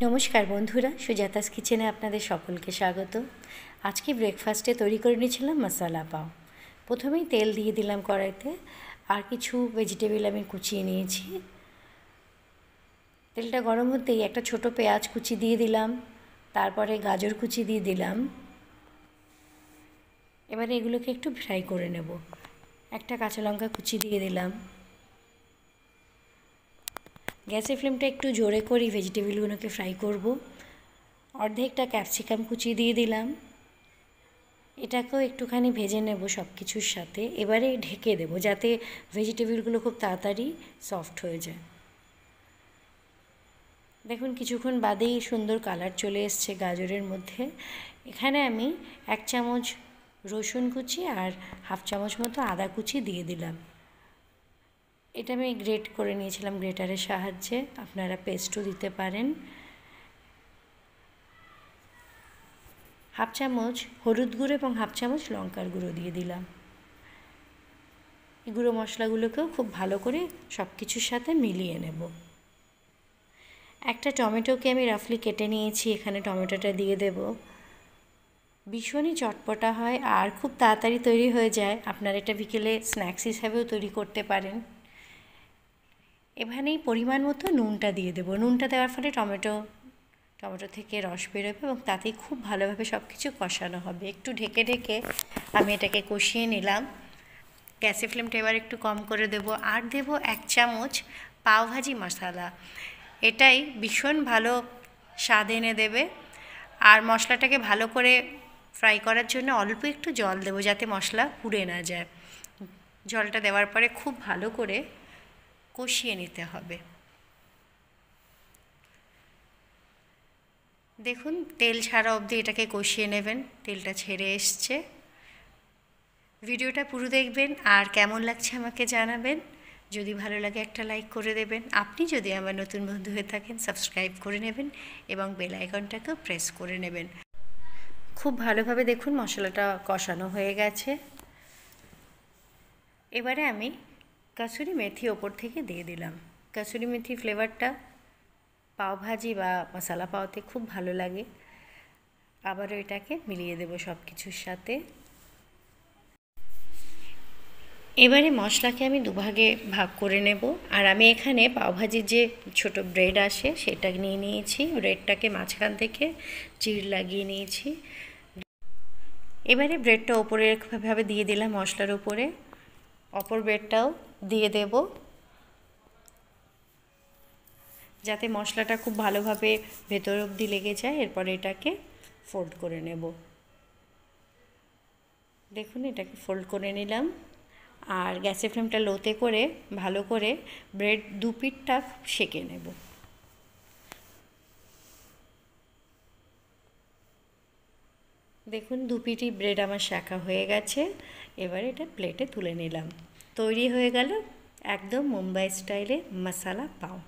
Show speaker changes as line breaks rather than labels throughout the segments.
নমস্কার বন্ধুরা, সুজাতাস কিচেনে আপনাদের সকলকে স্বাগত। আজকে ব্রেকফাস্টে তৈরি করে নিয়েছিলাম মশালা পাও। প্রথমেই তেল দিয়ে দিলাম কড়াইতে, আর কিছু ভেজিটেবল আমি কুচিয়ে নিয়েছি। তেলটা গরম হতেই একটা ছোট পেঁয়াজ কুচি দিয়ে দিলাম, তারপরে গাজর কুচি দিয়ে দিলাম। এবারে এগুলোকে একটু ফ্রাই করে নেব। একটা কাঁচা লঙ্কা কুচি দিয়ে দিলাম। গ্যাসের ফ্লেমটা একটু জোরে করেই ভেজিটেবলগুলোকে ফ্রাই করব। অর্ধেকটা ক্যাপসিকাম কুচি দিয়ে দিলাম। এটাকেও একটুখানি ভেজে নেব সব কিছুর সাথে। এবারে ঢেকে দেব যাতে ভেজিটেবলগুলো খুব তাড়াতাড়ি সফট হয়ে যায়। দেখুন কিছুক্ষণ বাদেই সুন্দর কালার চলে এসছে গাজরের মধ্যে। এখানে আমি 1 চামচ রসুন কুচি আর হাফ চামচ মতো আদা কুচি দিয়ে দিলাম। এটা আমি গ্রেট করে নিয়েছিলাম গ্রেটারের সাহায্যে, আপনারা পেস্টও দিতে পারেন। হাফ চামচ হলুদ গুঁড়ো এবং হাফ চামচ লঙ্কার গুঁড়ো দিয়ে দিলাম। এই গুঁড়ো মশলাগুলোকেও খুব ভালো করে সব কিছুর সাথে মিলিয়ে নেব। একটা টমেটোকে আমি রাফলি কেটে নিয়েছি, এখানে টমেটোটা দিয়ে দেব। ভীষণই চটপটা হয় আর খুব তাড়াতাড়ি তৈরি হয়ে যায়। আপনারা এটা বিকেলে স্ন্যাক্স হিসাবেও তৈরি করতে পারেন। এখানেই পরিমাণ মতো নুনটা দিয়ে দেবো। নুনটা দেওয়ার ফলে টমেটো থেকে রস বেরোবে এবং তাতেই খুব ভালোভাবে সব কিছু কষানো হবে। একটু ঢেকে ঢেকে আমি এটাকে কষিয়ে নিলাম। গ্যাসের ফ্লেমটা এবার একটু কম করে দেব। আর দেব 1 চামচ পাওভাজি মশলা। এটাই ভীষণ ভালো স্বাদ এনে দেবে। আর মশলাটাকে ভালো করে ফ্রাই করার জন্য অল্প একটু জল দেবো যাতে মশলা পুড়ে না যায়। জলটা দেওয়ার পরে খুব ভালো করে কষিয়ে নিতে হবে। দেখুন তেল ছাড়া অবধি এটাকে কষিয়ে নেবেন। তেলটা ছেড়ে এসছে। ভিডিওটা পুরো দেখবেন আর কেমন লাগছে আমাকে জানাবেন। যদি ভালো লাগে একটা লাইক করে দেবেন। আপনি যদি আমার নতুন বন্ধু হয়ে থাকেন সাবস্ক্রাইব করে নেবেন এবং বেল আইকনটাকেও প্রেস করে নেবেন। খুব ভালোভাবে দেখুন মশলাটা কষানো হয়ে গেছে। এবারে আমি কাসুরি মেথি ওপর থেকে দিয়ে দিলাম। কাসুরি মেথি ফ্লেভারটা পাওভাজি বা মশালা পাওতে খুব ভালো লাগে। আবারও এটাকে মিলিয়ে দেব সব কিছুর সাথে। এবারে মশলাকে আমি দুভাগে ভাগ করে নেব। আর আমি এখানে পাওভাজির যে ছোট ব্রেড আসে সেটা নিয়ে নিয়েছি। ব্রেডটাকে মাঝখান থেকে চিড় লাগিয়ে নিয়েছি। এবারে ব্রেডটা ওপরে ভাবে দিয়ে দিলাম মশলার উপরে। অপর ব্রেডটাও দিয়ে দেব যাতে মশলাটা খুব ভালোভাবে ভেতর অবধি লেগে যায়। এরপরে এটাকে ফোল্ড করে নেব। দেখুন এটাকে ফোল্ড করে নিলাম। আর গ্যাসের ফ্লেমটা লোতে করে ভালো করে ব্রেড দু পিঠটা সেঁকে নেব। দেখুন দু পিঠই ব্রেড আমার সেঁকা হয়ে গেছে। এবার এটা প্লেটে তুলে নিলাম। তৈরি হয়ে গেল একদম মুম্বাই স্টাইলে মশালা পাও।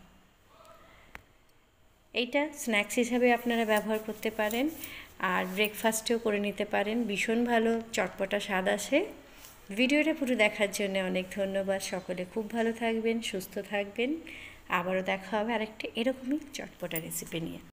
এইটা স্ন্যাক্স হিসাবে আপনারা ব্যবহার করতে পারেন আর ব্রেকফাস্টেও করে নিতে পারেন। ভীষণ ভালো চটপটা স্বাদ আসে। ভিডিওটা পুরো দেখার জন্য অনেক ধন্যবাদ। সকলে খুব ভালো থাকবেন, সুস্থ থাকবেন। আবারও দেখা হবে আরেকটা এরকমই চটপটা রেসিপি নিয়ে।